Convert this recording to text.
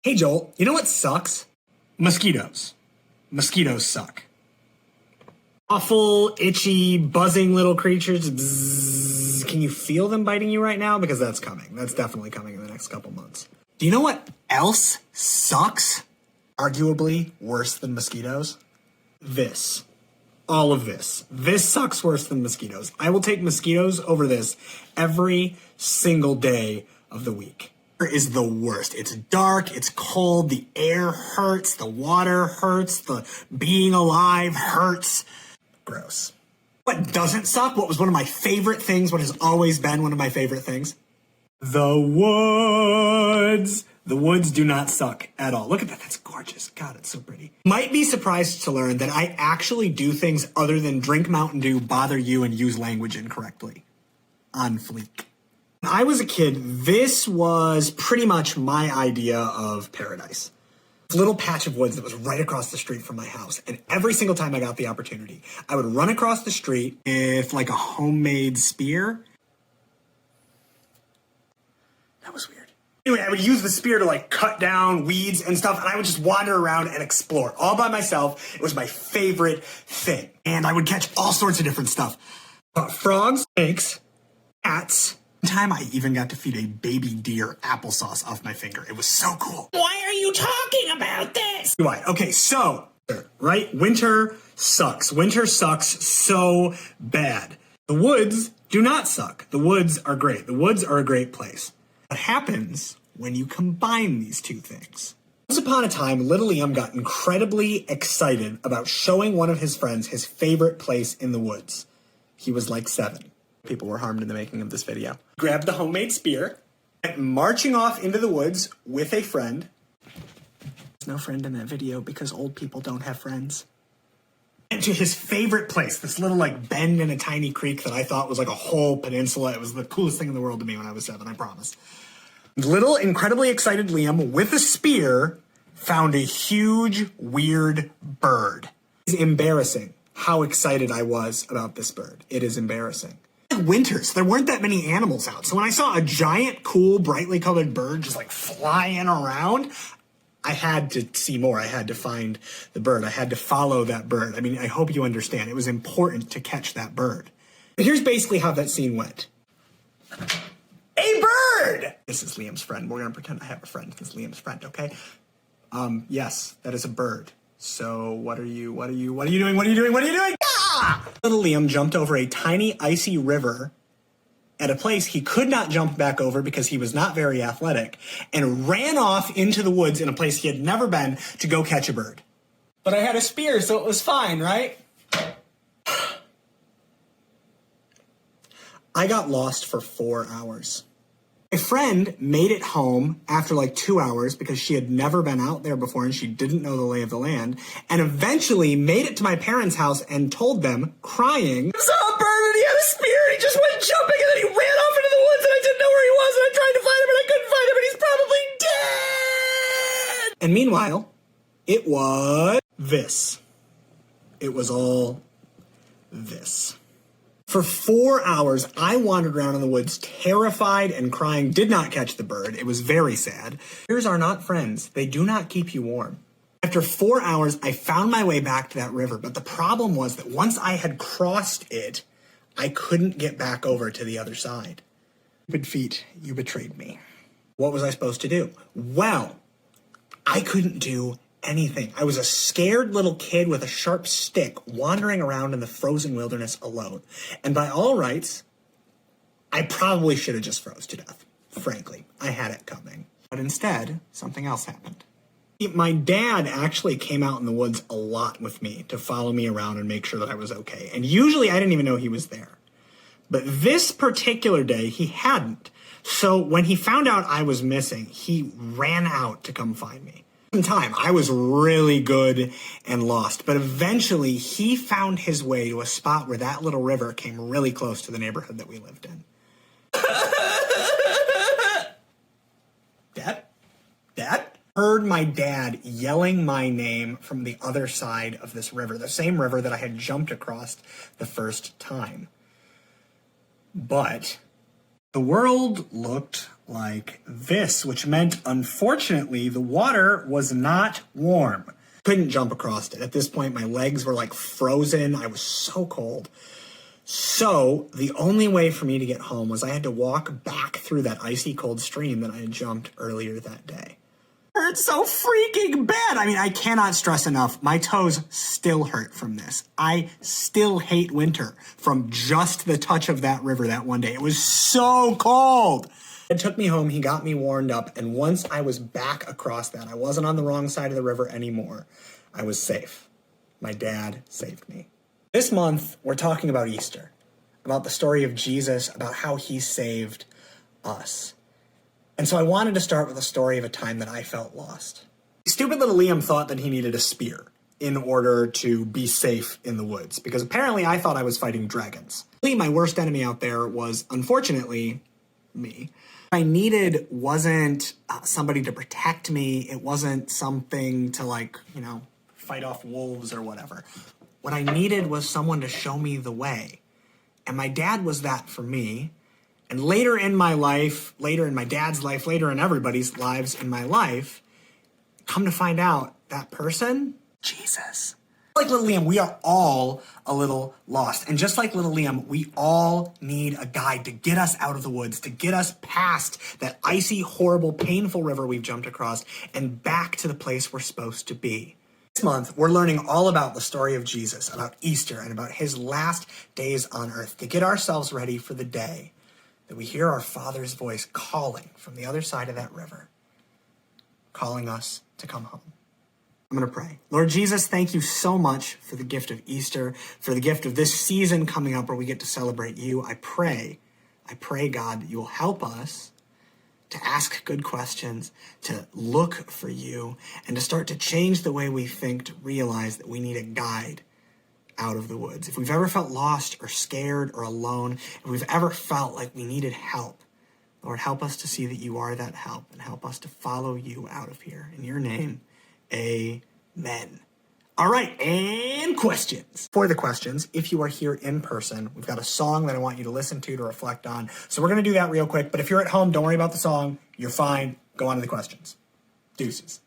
Hey Jolt, you know what sucks? Mosquitoes. Mosquitoes suck. Awful, itchy, buzzing little creatures. Bzzz. Can you feel them biting you right now? Because that's coming. That's definitely coming in the next couple months. Do you know what else sucks? Arguably worse than mosquitoes? This. All of this. This sucks worse than mosquitoes. I will take mosquitoes over this every single day of the week. Is the worst. It's dark, it's cold, the air hurts, the water hurts, the being alive hurts. Gross. What doesn't suck? What was one of my favorite things? What has always been one of my favorite things? The woods. The woods do not suck at all. Look at that. That's gorgeous. God, it's so pretty. Might be surprised to learn that I actually do things other than drink Mountain Dew, bother you, and use language incorrectly. On fleek. When I was a kid, this was pretty much my idea of paradise. This little patch of woods that was right across the street from my house. And every single time I got the opportunity, I would run across the street with like a homemade spear. That was weird. Anyway, I would use the spear to like cut down weeds and stuff, and I would just wander around and explore all by myself. It was my favorite thing. And I would catch all sorts of different stuff. Frogs, snakes, cats. One time I even got to feed a baby deer applesauce off my finger. It was so cool. Why are you talking about this? Why? Okay, so, right? Winter sucks. Winter sucks so bad. The woods do not suck. The woods are great. The woods are a great place. What happens when you combine these two things? Once upon a time, little Liam got incredibly excited about showing one of his friends his favorite place in the woods. He was like 7. People were harmed in the making of this video. Grabbed the homemade spear, went marching off into the woods with a friend. There's no friend in that video because old people don't have friends. And to his favorite place, this little like bend in a tiny creek that I thought was like a whole peninsula. It was the coolest thing in the world to me when I was 7, I promise. Little, incredibly excited Liam with a spear found a huge, weird bird. It's embarrassing how excited I was about this bird. It is embarrassing. Winters, there weren't that many animals out. So when I saw a giant, cool, brightly colored bird just like flying around, I had to see more. I had to find the bird. I had to follow that bird. I mean, I hope you understand. It was important to catch that bird. But here's basically how that scene went. A bird! This is Liam's friend. We're going to pretend I have a friend. This is Liam's friend, okay? Yes, that is a bird. So what are you doing? Ah! Little Liam jumped over a tiny icy river at a place he could not jump back over because he was not very athletic, and ran off into the woods in a place he had never been to go catch a bird. But I had a spear, so it was fine, right? I got lost for 4 hours. My friend made it home after like 2 hours because she had never been out there before and she didn't know the lay of the land, and eventually made it to my parents' house and told them, crying, I saw a bird and he had a spear and he just went jumping and then he ran off into the woods and I didn't know where he was and I tried to find him and I couldn't find him and he's probably dead. And meanwhile, it was this. It was all this. For 4 hours, I wandered around in the woods, terrified and crying, did not catch the bird. It was very sad. Bears are not friends. They do not keep you warm. After 4 hours, I found my way back to that river, but the problem was that once I had crossed it, I couldn't get back over to the other side. Stupid feet, you betrayed me. What was I supposed to do? Well, I couldn't do anything. I was a scared little kid with a sharp stick wandering around in the frozen wilderness alone. And by all rights, I probably should have just froze to death. Frankly, I had it coming. But instead, something else happened. My dad actually came out in the woods a lot with me to follow me around and make sure that I was okay. And usually I didn't even know he was there. But this particular day, he hadn't. So when he found out I was missing, he ran out to come find me. Time. I was really good and lost, but eventually he found his way to a spot where that little river came really close to the neighborhood that we lived in. Dad? Heard my dad yelling my name from the other side of this river, the same river that I had jumped across the first time. But the world looked like this, which meant, unfortunately, the water was not warm. Couldn't jump across it. At this point, my legs were like frozen. I was so cold. So the only way for me to get home was I had to walk back through that icy cold stream that I had jumped earlier that day. It hurt so freaking bad. I mean, I cannot stress enough. My toes still hurt from this. I still hate winter from just the touch of that river that one day. It was so cold. It took me home. He got me warmed up. And once I was back across that, I wasn't on the wrong side of the river anymore. I was safe. My dad saved me. This month, we're talking about Easter, about the story of Jesus, about how he saved us. And so I wanted to start with a story of a time that I felt lost. Stupid little Liam thought that he needed a spear in order to be safe in the woods, because apparently I thought I was fighting dragons. My worst enemy out there was, unfortunately, me. What I needed wasn't somebody to protect me. It wasn't something to fight off wolves or whatever. What I needed was someone to show me the way. And my dad was that for me. And later in my life, later in my dad's life, later in everybody's lives in my life, come to find out that person, Jesus. Like little Liam, we are all a little lost. And just like little Liam, we all need a guide to get us out of the woods, to get us past that icy, horrible, painful river we've jumped across and back to the place we're supposed to be. This month, we're learning all about the story of Jesus, about Easter, and about his last days on earth to get ourselves ready for the day that we hear our Father's voice calling from the other side of that river, calling us to come home. I'm going to pray. Lord Jesus, thank you so much for the gift of Easter, for the gift of this season coming up where we get to celebrate you. I pray, God, that you will help us to ask good questions, to look for you, and to start to change the way we think, to realize that we need a guide out of the woods. If we've ever felt lost or scared or alone, if we've ever felt like we needed help, Lord, help us to see that you are that help and help us to follow you out of here. In your name, amen. All right, and questions. For the questions, if you are here in person, we've got a song that I want you to listen to reflect on. So we're going to do that real quick. But if you're at home, don't worry about the song. You're fine. Go on to the questions. Deuces.